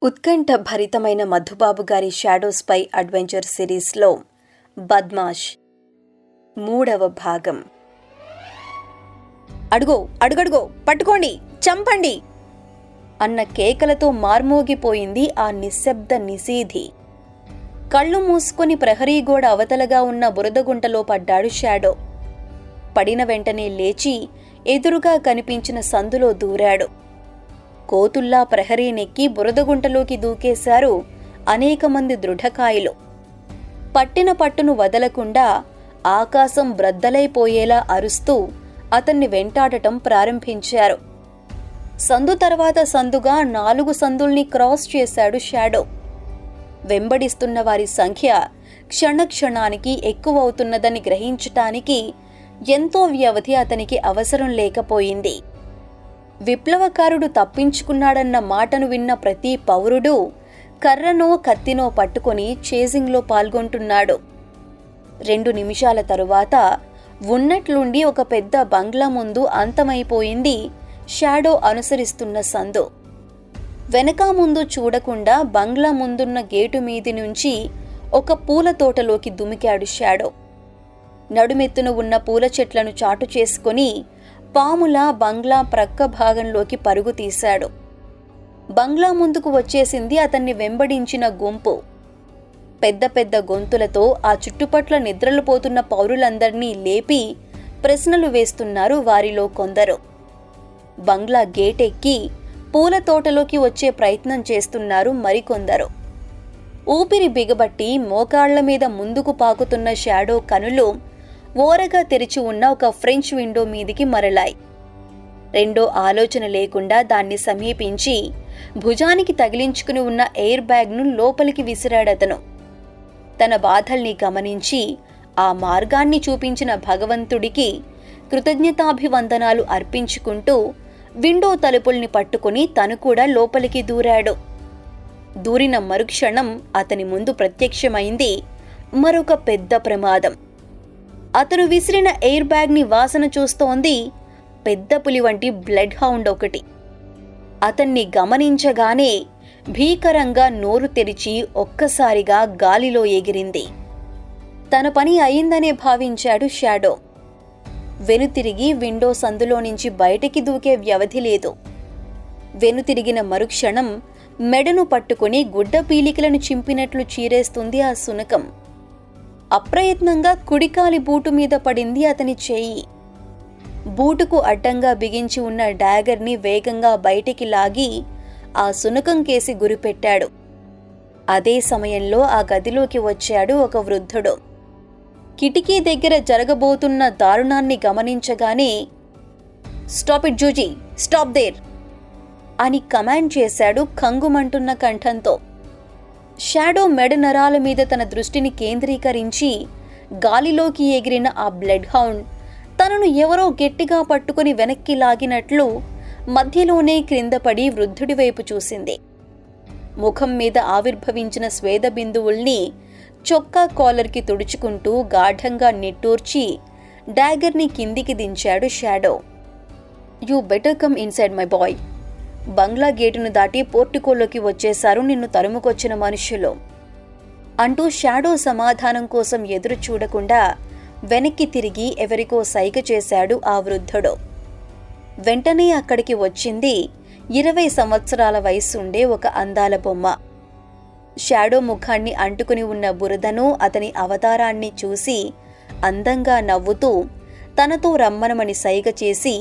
ఉత్కంఠ భరితమైన మధుబాబు గారి shadow spy adventure సిరీస్లో బద్మాష్ 3వ భాగం. అడుగో అడుగడుగో, పట్టుకోండి, చంపండి అన్న కేకలతో మార్మోగిపోయింది ఆ నిశ్శబ్ద నిశీధి. కళ్ళు మూసుకొని ప్రహరీ గోడ అవతలగా ఉన్న బురదగుంటలో పడ్డాడు షాడో. పడిన వెంటనే లేచి ఎదురుగా కనిపించిన సందులో దూరాడు. కోతుల్లా ప్రహరీనెక్కి బురదగుంటలోకి దూకేశారు అనేక మంది దృఢకాయలు. పట్టిన పట్టును వదలకుండా ఆకాశం బ్రద్దలైపోయేలా అరుస్తూ అతన్ని వెంటాడటం ప్రారంభించారు. సందు తర్వాత సందుగా 4 సందుల్ని క్రాస్ చేశాడు షాడో. వెంబడిస్తున్న వారి సంఖ్య క్షణక్షణానికి ఎక్కువవుతున్నదని గ్రహించటానికి ఎంతో వ్యవధి అతనికి అవసరం లేకపోయింది. విప్లవకారుడు తప్పించుకున్నాడన్న మాటను విన్న ప్రతి పౌరుడు కర్రనో కత్తినో పట్టుకొని చేజింగ్లో పాల్గొంటున్నాడు. 2 నిమిషాల తరువాత ఉన్నట్లుండి ఒక పెద్ద బంగ్లా ముందు అంతమైపోయింది షాడో అనుసరిస్తున్న సందు. వెనక ముందు చూడకుండా బంగ్లా ముందున్న గేటు మీది నుంచి ఒక పూల తోటలోకి దుమికాడు షాడో. నడుమెత్తున ఉన్న పూల చెట్లను చాటు చేసుకొని పాములా బంగ్లా ప్రక్క భాగంలోకి పరుగు తీశాడు. బంగ్లా ముందుకు వచ్చేసింది అతన్ని వెంబడించిన గుంపు. పెద్ద పెద్ద గొంతులతో ఆ చుట్టుపట్ల నిద్రలు పోతున్న పౌరులందర్నీ లేపి ప్రశ్నలు వేస్తున్నారు వారిలో కొందరు. బంగ్లా గేటెక్కి పూల తోటలోకి వచ్చే ప్రయత్నం చేస్తున్నారు మరికొందరు. ఊపిరి బిగబట్టి మోకాళ్ల మీద ముందుకు పాకుతున్న షాడో కనులు ఓరగా తెరిచి ఉన్న ఒక ఫ్రెంచ్ విండో మీదికి మరలాయి. రెండో ఆలోచన లేకుండా దాన్ని సమీపించి భుజానికి తగిలించుకుని ఉన్న ఎయిర్ బ్యాగ్ను లోపలికి విసిరాడతను. తన బాధల్ని గమనించి ఆ మార్గాన్ని చూపించిన భగవంతుడికి కృతజ్ఞతాభివందనాలు అర్పించుకుంటూ విండో తలుపుల్ని పట్టుకుని తను కూడా లోపలికి దూరాడు. దూరిన మరుక్షణం అతని ముందు ప్రత్యక్షమైంది మరొక పెద్ద ప్రమాదం. అతను విసిరిన ఎయిర్ బ్యాగ్ని వాసన చూస్తోంది పెద్ద పులి వంటి బ్లడ్ హౌండ్ ఒకటి. అతన్ని గమనించగానే భీకరంగా నోరు తెరిచి ఒక్కసారిగా గాలిలో ఎగిరింది. తన పని అయిందనే భావించాడు షాడో. వెనుతిరిగి విండో సందులో నుంచి బయటికి దూకే వ్యవధి లేదు. వెనుతిరిగిన మరుక్షణం మెడను పట్టుకుని గుడ్డ పీలికలను చింపినట్లు చీరేస్తుంది ఆ శునకం. అప్రయత్నంగా కుడికాలి బూటు మీద పడింది అతని చేయి. బూటుకు అడ్డంగా బిగించి ఉన్న డాగర్ని వేగంగా బయటికి లాగి ఆ శునకం కేసి గురిపెట్టాడు. అదే సమయంలో ఆ గదిలోకి వచ్చాడు ఒక వృద్ధుడు. కిటికీ దగ్గర జరగబోతున్న దారుణాన్ని గమనించగానే "stop it Juji, stop there" అని కమాండ్ చేశాడు కంగుమంటున్న కంఠంతో. షాడో మెడ నరాల మీద తన దృష్టిని కేంద్రీకరించి గాలిలోకి ఎగిరిన ఆ బ్లడ్ హౌండ్ తనను ఎవరో గట్టిగా పట్టుకుని వెనక్కి లాగినట్లు మధ్యలోనే క్రిందపడి వృద్ధుడి వైపు చూసింది. ముఖం మీద ఆవిర్భవించిన స్వేద బిందువుల్ని చొక్కా కాలర్కి తుడుచుకుంటూ గాఢంగా నిట్టూర్చి డాగర్ని కిందికి దించాడు Shadow. "You better come inside my boy. బంగ్లా గేటును దాటి పోర్టికోలోకి వచ్చేశారు నిన్ను తరుముకొచ్చిన మనుష్యులు" అంటూ షాడో సమాధానం కోసం ఎదురు చూడకుండా వెనక్కి తిరిగి ఎవరికో సైగ చేశాడు ఆ వృద్ధుడు. వెంటనే అక్కడికి వచ్చింది 20 సంవత్సరాల వయస్సుండే ఒక అందాల బొమ్మ. షాడో ముఖాన్ని అంటుకుని ఉన్న బురదను, అతని అవతారాన్ని చూసి అందంగా నవ్వుతూ తనతో రమ్మనమని సైగ చేసి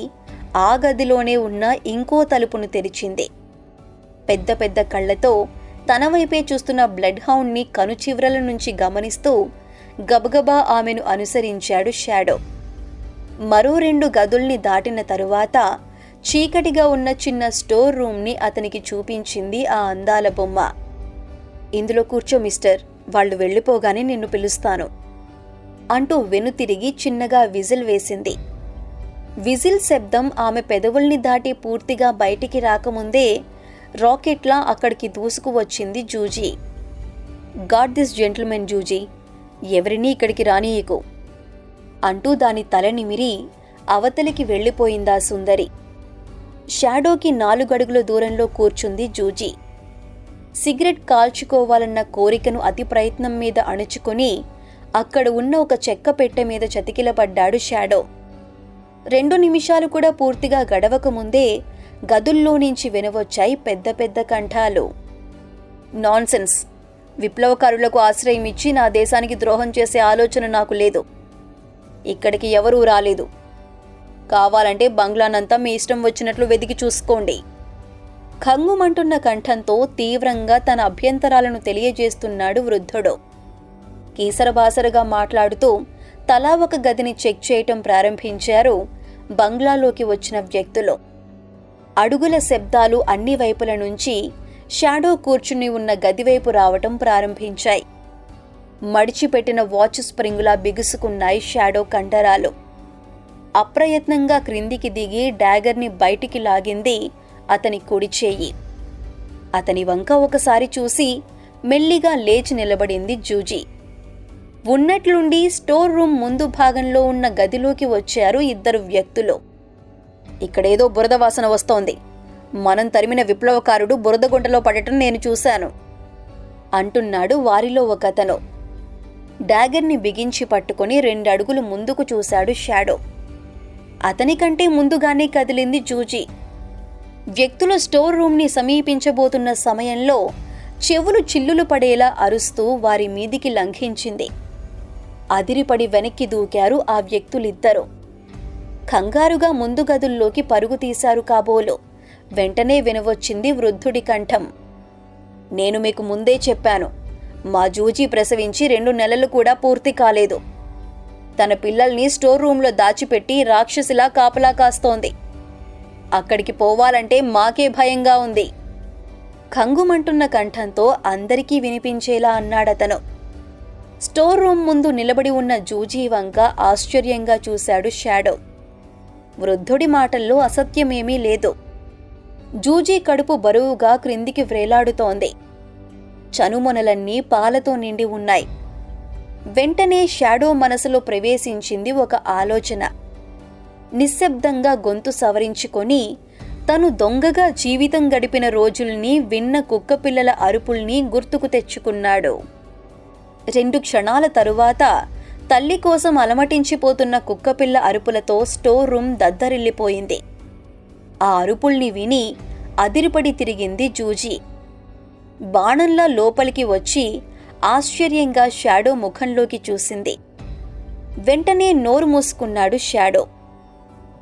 ఆ గదిలోనే ఉన్న ఇంకో తలుపును తెరిచింది. పెద్ద పెద్ద కళ్లతో తన వైపే చూస్తున్న బ్లడ్ హౌండ్ని కనుచివ్రల నుంచి గమనిస్తూ గబగబా ఆమెను అనుసరించాడు షాడో. మరో 2 గదుల్ని దాటిన తరువాత చీకటిగా ఉన్న చిన్న స్టోర్ రూమ్ని అతనికి చూపించింది ఆ అందాల బొమ్మ. "ఇందులో కూర్చో మిస్టర్, వాళ్ళు వెళ్ళిపోగానే నిన్ను పిలుస్తాను" అంటూ వెనుతిరిగి చిన్నగా విజిల్ వేసింది. విజిల్ శబ్దం ఆమె పెదవుల్ని దాటి పూర్తిగా బయటికి రాకముందే రాకెట్లా అక్కడికి దూసుకువచ్చింది Juji. "Guard this gentleman Juji, ఎవరినీ ఇక్కడికి రానీయకు" అంటూ దాని తల నిమిరి అవతలికి వెళ్ళిపోయిందా సుందరి. షాడోకి 4 అడుగుల దూరంలో కూర్చుంది జూజీ. సిగరెట్ కాల్చుకోవాలన్న కోరికను అతి ప్రయత్నం మీద అణుచుకొని అక్కడ ఉన్న ఒక చెక్క పెట్టె మీద చతికిలపడ్డాడు షాడో. 2 నిమిషాలు కూడా పూర్తిగా గడవక ముందే గదుల్లో నుంచి వినవచ్చాయి పెద్ద పెద్ద కంఠాలు. నాన్సెన్స్! విప్లవకారులకు ఆశ్రయం ఇచ్చి నా దేశానికి ద్రోహం చేసే ఆలోచన నాకు లేదు. ఇక్కడికి ఎవరూ రాలేదు. కావాలంటే బంగ్లానంతా మీ ఇష్టం వచ్చినట్లు వెతికి చూసుకోండి. ఖంగుమంటున్న కంఠంతో తీవ్రంగా తన అభ్యంతరాలను తెలియజేస్తున్నాడు వృద్ధుడు. కీసరబాసరగా మాట్లాడుతూ తలా ఒక గదిని చెక్ చేయటం ప్రారంభించారు బంగ్లాలోకి వచ్చిన వ్యక్తులు. అడుగుల శబ్దాలు అన్ని వైపుల నుంచి షాడో కూర్చుని ఉన్న గదివైపు రావటం ప్రారంభించాయి. మడిచిపెట్టిన వాచ్ స్ప్రింగులా బిగుసుకున్నాయి షాడో కండరాలు. అప్రయత్నంగా క్రిందికి దిగి డాగర్ని బయటికి లాగింది అతని కుడి చేయి. అతని వంక ఒకసారి చూసి మెల్లిగా లేచి నిలబడింది జూజీ. ఉన్నట్లుండి స్టోర్ రూమ్ ముందు భాగంలో ఉన్న గదిలోకి వచ్చారు 2 వ్యక్తులు. ఇక్కడేదో బురద వాసన వస్తోంది. మనం తరిమిన విప్లవకారుడు బురదగుంటలో పడటం నేను చూశాను అంటున్నాడు వారిలో ఒకతను. డాగర్ని బిగించి పట్టుకుని 2 అడుగులు ముందుకు చూశాడు షాడో. అతనికంటే ముందుగానే కదిలింది జూజీ. వ్యక్తులు స్టోర్ రూమ్ని సమీపించబోతున్న సమయంలో చెవులు చిల్లులు పడేలా అరుస్తూ వారి మీదికి లంఘించింది. అదిరిపడి వెనక్కి దూకారు ఆ వ్యక్తులిద్దరూ. కంగారుగా ముందు గదుల్లోకి పరుగు తీశారు కాబోలు. వెంటనే వినవచ్చింది వృద్ధుడి కంఠం. నేను మీకు ముందే చెప్పాను, మా జూజీ ప్రసవించి 2 నెలలు కూడా పూర్తి కాలేదు. తన పిల్లల్ని స్టోర్ రూంలో దాచిపెట్టి రాక్షసిలా కాపలా కాస్తోంది. అక్కడికి పోవాలంటే మాకే భయంగా ఉంది. ఖంగుమంటున్న కంఠంతో అందరికీ వినిపించేలా అన్నాడతను. స్టోర్ రూమ్ ముందు నిలబడి ఉన్న జూజీ వంక ఆశ్చర్యంగా చూశాడు షాడో. వృద్ధుడి మాటల్లో అసత్యమేమీ లేదు. జూజీ కడుపు బరువుగా క్రిందికి వ్రేలాడుతోంది. చనుమొనలన్నీ పాలతో నిండి ఉన్నాయి. వెంటనే షాడో మనసులో ప్రవేశించింది ఒక ఆలోచన. నిశ్శబ్దంగా గొంతు సవరించుకొని తను దొంగగా జీవితం గడిపిన రోజుల్ని, విన్న కుక్కపిల్లల అరుపుల్ని గుర్తుకు తెచ్చుకున్నాడు. 2 క్షణాల తరువాత తల్లి కోసం అలమటించిపోతున్న కుక్కపిల్ల అరుపులతో స్టోర్ రూమ్ దద్దరిల్లిపోయింది. ఆ అరుపుల్ని విని అదిరిపడి తిరిగింది జూజీ. బాణంలా లోపలికి వచ్చి ఆశ్చర్యంగా షాడో ముఖంలోకి చూసింది. వెంటనే నోరు మూసుకున్నాడు షాడో.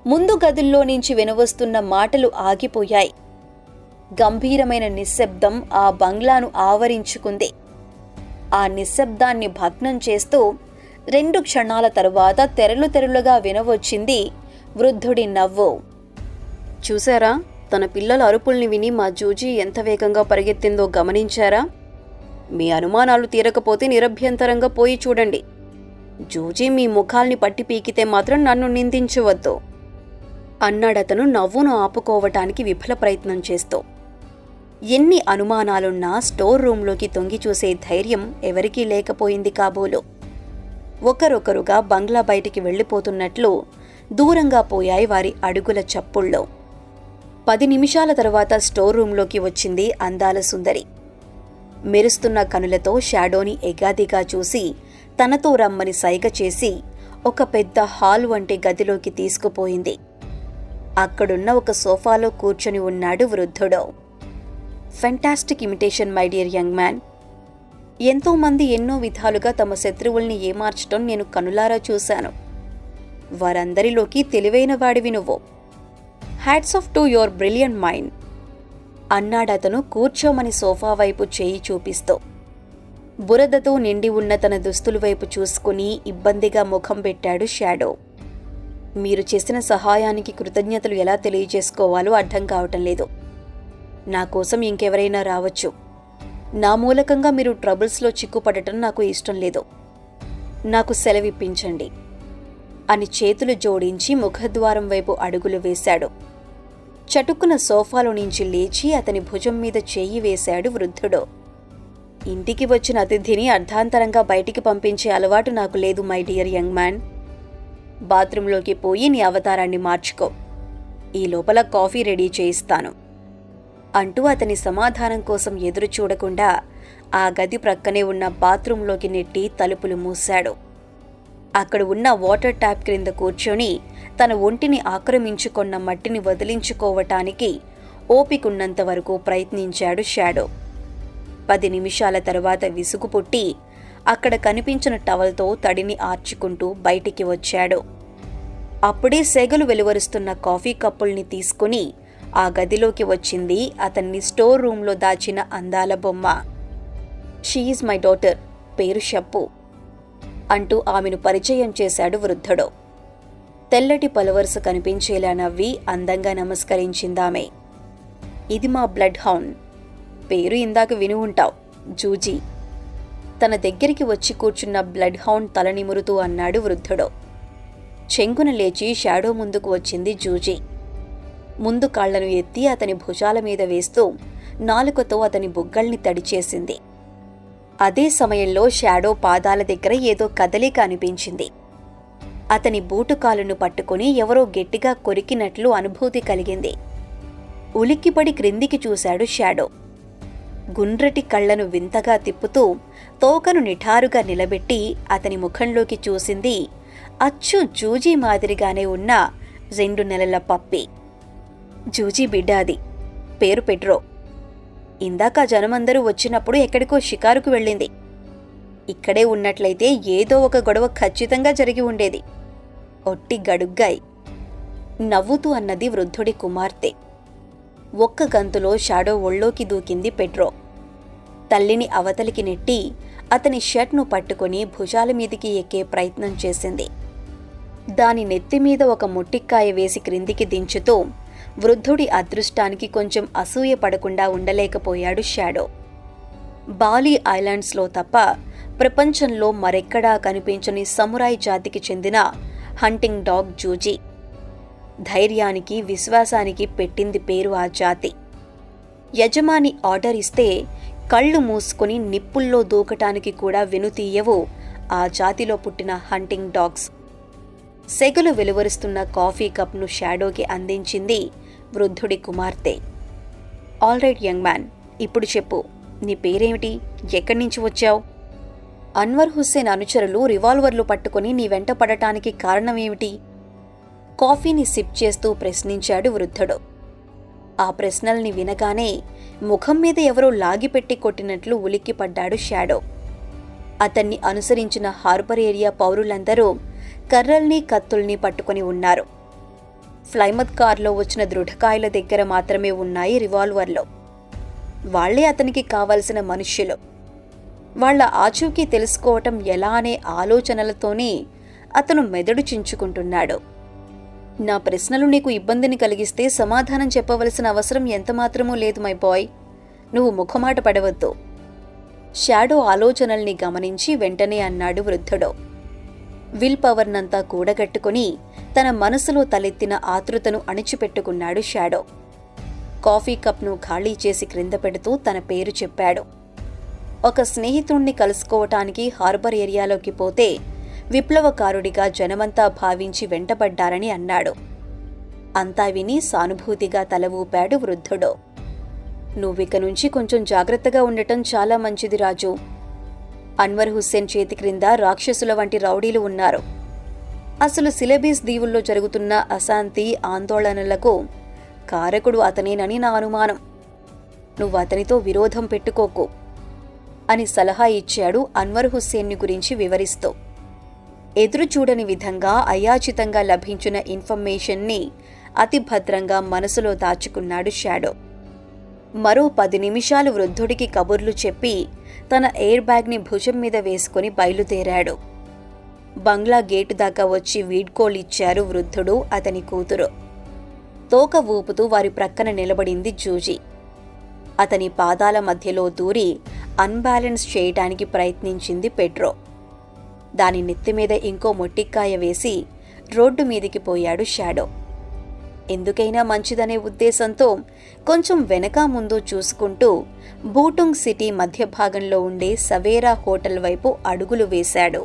ముందు గదుల్లో నుంచి వినవస్తున్న మాటలు ఆగిపోయాయి. గంభీరమైన నిశ్శబ్దం ఆ బంగ్లాను ఆవరించుకుంది. ఆ నిశ్శబ్దాన్ని భగ్నం చేస్తూ 2 క్షణాల తరువాత తెరలుగా వినవచ్చింది వృద్ధుడి నవ్వు. చూశారా? తన పిల్లల అరుపుల్ని విని మా జూజీ ఎంత వేగంగా పరిగెత్తిందో గమనించారా? మీ అనుమానాలు తీరకపోతే నిరభ్యంతరంగా పోయి చూడండి. జూజీ మీ ముఖాల్ని పట్టి పీకితే మాత్రం నన్ను నిందించవద్దు అన్నాడతను నవ్వును ఆపుకోవటానికి విఫల ప్రయత్నం చేస్తూ. ఎన్ని అనుమానాలున్నా స్టోర్ రూంలోకి తొంగి చూసే ధైర్యం ఎవరికీ లేకపోయింది కాబోలు. ఒకరొకరుగా బంగ్లా బయటికి వెళ్లిపోతున్నట్లు దూరంగా పోయాయి వారి అడుగుల చప్పుళ్ళో. 10 నిమిషాల తరువాత స్టోర్ రూంలోకి వచ్చింది అందాల సుందరి. మెరుస్తున్న కనులతో షాడోని ఎగాదిగా చూసి తనతో రమ్మని సైగ చేసి ఒక పెద్ద హాల్ వంటి గదిలోకి తీసుకుపోయింది. అక్కడున్న ఒక సోఫాలో కూర్చొని ఉన్నాడు వృద్ధుడు. Fantastic imitation my dear young man. ఎంతోమంది ఎన్నో విధాలుగా తమ శత్రువుల్ని ఏమార్చటం నేను కనులారా చూశాను. వారందరిలోకి తెలివైన వాడివి నువ్వు. Hats off to your brilliant mind అన్నాడతను కూర్చోమని సోఫా వైపు చేయి చూపిస్తూ. బురదతో నిండి ఉన్న తన దుస్తుల వైపు చూసుకుని ఇబ్బందిగా ముఖం పెట్టాడు షాడో. మీరు చేసిన సహాయానికి కృతజ్ఞతలు ఎలా తెలియజేసుకోవాలో అర్థం కావటం లేదు. నా కోసం ఇంకెవరైనా రావచ్చు. నా మూలకంగా మీరు ట్రబుల్స్లో చిక్కుపడటం నాకు ఇష్టం లేదు. నాకు సెలవిప్పించండి అని చేతులు జోడించి ముఖద్వారం వైపు అడుగులు వేశాడు. చటుక్కున సోఫాలో నుంచి లేచి అతని భుజం మీద చెయ్యి వేశాడు వృద్ధుడు. ఇంటికి వచ్చిన అతిథిని అర్ధాంతరంగా బయటికి పంపించే అలవాటు నాకు లేదు మై డియర్ యంగ్ మ్యాన్. బాత్రూంలోకి పోయి నీ అవతారాన్ని మార్చుకో. ఈ లోపల కాఫీ రెడీ చేయిస్తాను అంటూ అతని సమాధానం కోసం ఎదురు చూడకుండా ఆ గది ప్రక్కనే ఉన్న బాత్రూంలోకి నెట్టి తలుపులు మూశాడు. అక్కడ ఉన్న వాటర్ ట్యాప్ క్రింద కూర్చొని తన ఒంటిని ఆక్రమించుకొన్న మట్టిని వదిలించుకోవటానికి ఓపికున్నంత వరకు ప్రయత్నించాడు షాడో. 10 నిమిషాల తరువాత విసుగు పుట్టి అక్కడ కనిపించిన టవల్తో తడిని ఆర్చుకుంటూ బయటికి వచ్చాడు. అప్పుడే సెగలు వెలువరుస్తున్న కాఫీ కప్పుల్ని తీసుకుని ఆ గదిలోకి వచ్చింది అతన్ని స్టోర్ రూంలో దాచిన అందాల బొమ్మ. షీఈజ్ మై డాటర్, పేరు షప్పు అంటూ ఆమెను పరిచయం చేశాడు వృద్ధుడు. తెల్లటి పలువరుస కనిపించేలా నవ్వి అందంగా నమస్కరించిందామె. ఇది మా బ్లడ్ హౌండ్, పేరు ఇందాక విని ఉంటావు, జూజీ. తన దగ్గరికి వచ్చి కూర్చున్న బ్లడ్ హౌండ్ తల నిమురుతూ అన్నాడు వృద్ధుడు. చెంగున లేచి షాడో ముందుకు వచ్చింది జూజీ. ముందు కాళ్లను ఎత్తి అతని భుజాల మీద వేస్తూ నాలుకతో అతని బుగ్గల్ని తడిచేసింది. అదే సమయంలో షాడో పాదాల దగ్గర ఏదో కదలిక అనిపించింది. అతని బూటుకాలును పట్టుకుని ఎవరో గట్టిగా కొరికినట్లు అనుభూతి కలిగింది. ఉలిక్కిపడి క్రిందికి చూశాడు షాడో. గుండ్రటి కళ్లను వింతగా తిప్పుతూ తోకను నిఠారుగా నిలబెట్టి అతని ముఖంలోకి చూసింది అచ్చు జూజీ మాదిరిగానే ఉన్న 2 నెలల పప్పి. జూజీ బిడ్డ అది, పేరు పెడ్రో. ఇందాక జనమందరూ వచ్చినప్పుడు ఎక్కడికో షికారుకు వెళ్ళింది. ఇక్కడే ఉన్నట్లయితే ఏదో ఒక గొడవ ఖచ్చితంగా జరిగి ఉండేది. ఒట్టి గడుగ్గాయి, నవ్వుతూ అన్నది వృద్ధుడి కుమార్తె. ఒక్క గంతులో షాడో ఒళ్ళోకి దూకింది పెడ్రో. తల్లిని అవతలికి నెట్టి అతని షర్ట్ను పట్టుకుని భుజాల మీదికి ఎక్కే ప్రయత్నం చేసింది. దాని నెత్తిమీద ఒక ముట్టిక్కాయ వేసి క్రిందికి దించుతూ వృద్ధుడి అదృష్టానికి కొంచెం అసూయ పడకుండా ఉండలేకపోయాడు షాడో. బాలీ ఐలాండ్స్లో తప్ప ప్రపంచంలో మరెక్కడా కనిపించని సమురాయ్ జాతికి చెందిన హంటింగ్ డాగ్ జూజీ. ధైర్యానికి విశ్వాసానికి పెట్టింది పేరు ఆ జాతి. యజమాని ఆర్డర్ ఇస్తే కళ్ళు మూసుకుని నిప్పుల్లో దూకటానికి కూడా వెనుతీయవు ఆ జాతిలో పుట్టిన హంటింగ్ డాగ్స్. సెగలు వెలువరుస్తున్న కాఫీ కప్ను షాడోకి అందించింది వృద్ధుడి కుమార్తె. ఆల్రైట్ యంగ్ మ్యాన్, ఇప్పుడు చెప్పు, నీ పేరేమిటి, ఎక్కడి నుంచి వచ్చావు? అన్వర్ హుస్సేన్ అనుచరులు రివాల్వర్లు పట్టుకుని నీ వెంట పడటానికి కారణమేమిటి? కాఫీని సిప్ చేస్తూ ప్రశ్నించాడు వృద్ధుడు. ఆ ప్రశ్నల్ని వినగానే ముఖం మీద ఎవరో లాగిపెట్టి కొట్టినట్లు ఉలిక్కిపడ్డాడు షాడో. అతన్ని అనుసరించిన హార్బర్ ఏరియా పౌరులందరూ కర్రల్ని కత్తుల్ని పట్టుకుని ఉన్నారు. ఫ్లైమత్ కారులో వచ్చిన దృఢకాయల దగ్గర మాత్రమే ఉన్నాయి రివాల్వర్లు. వాళ్లే అతనికి కావలసిన మనుష్యులు. వాళ్ల ఆచూకీ తెలుసుకోవటం ఎలా అనే ఆలోచనలతోనే అతను మెదడు చించుకుంటున్నాడు. నా ప్రశ్నలు నీకు ఇబ్బందిని కలిగిస్తే సమాధానం చెప్పవలసిన అవసరం ఎంతమాత్రమూ లేదు మై బాయ్. నువ్వు ముఖమాట పడవద్దు. షాడో ఆలోచనల్ని గమనించి వెంటనే అన్నాడు వృద్ధుడు. విల్ పవర్నంతా కూడగట్టుకుని తన మనసులో తలెత్తిన ఆతృతను అణిచిపెట్టుకున్నాడు షాడో. కాఫీ కప్ను ఖాళీ చేసి క్రింద పెడుతూ తన పేరు చెప్పాడు. ఒక స్నేహితుణ్ణి కలుసుకోవటానికి హార్బర్ ఏరియాలోకి పోతే విప్లవకారుడిగా జనమంతా భావించి వెంటబడ్డారని అన్నాడు. అంతా విని సానుభూతిగా తల ఊపాడు వృద్ధుడు. నువ్విక నుంచి కొంచెం జాగ్రత్తగా ఉండటం చాలా మంచిది రాజు. అన్వర్ హుస్సేన్ చేతి క్రింద రాక్షసుల వంటి రౌడీలు ఉన్నారు. అసలు సిలబీస్ దీవుల్లో జరుగుతున్న అశాంతి ఆందోళనలకు కారకుడు అతనేనని నా అనుమానం. నువ్వు అతనితో విరోధం పెట్టుకోకు అని సలహా ఇచ్చాడు అన్వర్ హుస్సేన్ని గురించి వివరిస్తూ. ఎదురు చూడని విధంగా అయాచితంగా లభించిన ఇన్ఫర్మేషన్ని అతి భద్రంగా మనసులో దాచుకున్నాడు షాడో. మరో 10 నిమిషాలు వృద్ధుడికి కబుర్లు చెప్పి తన ఎయిర్ బ్యాగ్ని భుజం మీద వేసుకుని బయలుదేరాడు. బంగ్లా గేటు దాకా వచ్చి వీడ్కోలిచ్చారు వృద్ధుడు, అతని కూతురు. తోక ఊపుతూ వారి ప్రక్కన నిలబడింది జూజీ. అతని పాదాల మధ్యలో దూరి అన్బ్యాలెన్స్ చేయటానికి ప్రయత్నించింది పెడ్రో. దాని నెత్తిమీద ఇంకో మొట్టిక్కాయ వేసి రోడ్డు మీదికి పోయాడు షాడో. ఎందుకైనా మంచిదనే ఉద్దేశంతో కొంచెం వెనక ముందు చూసుకుంటూ బూటుంగ్ సిటీ మధ్య భాగంలో ఉండే సవేరా హోటల్ వైపు అడుగులు వేశాడు.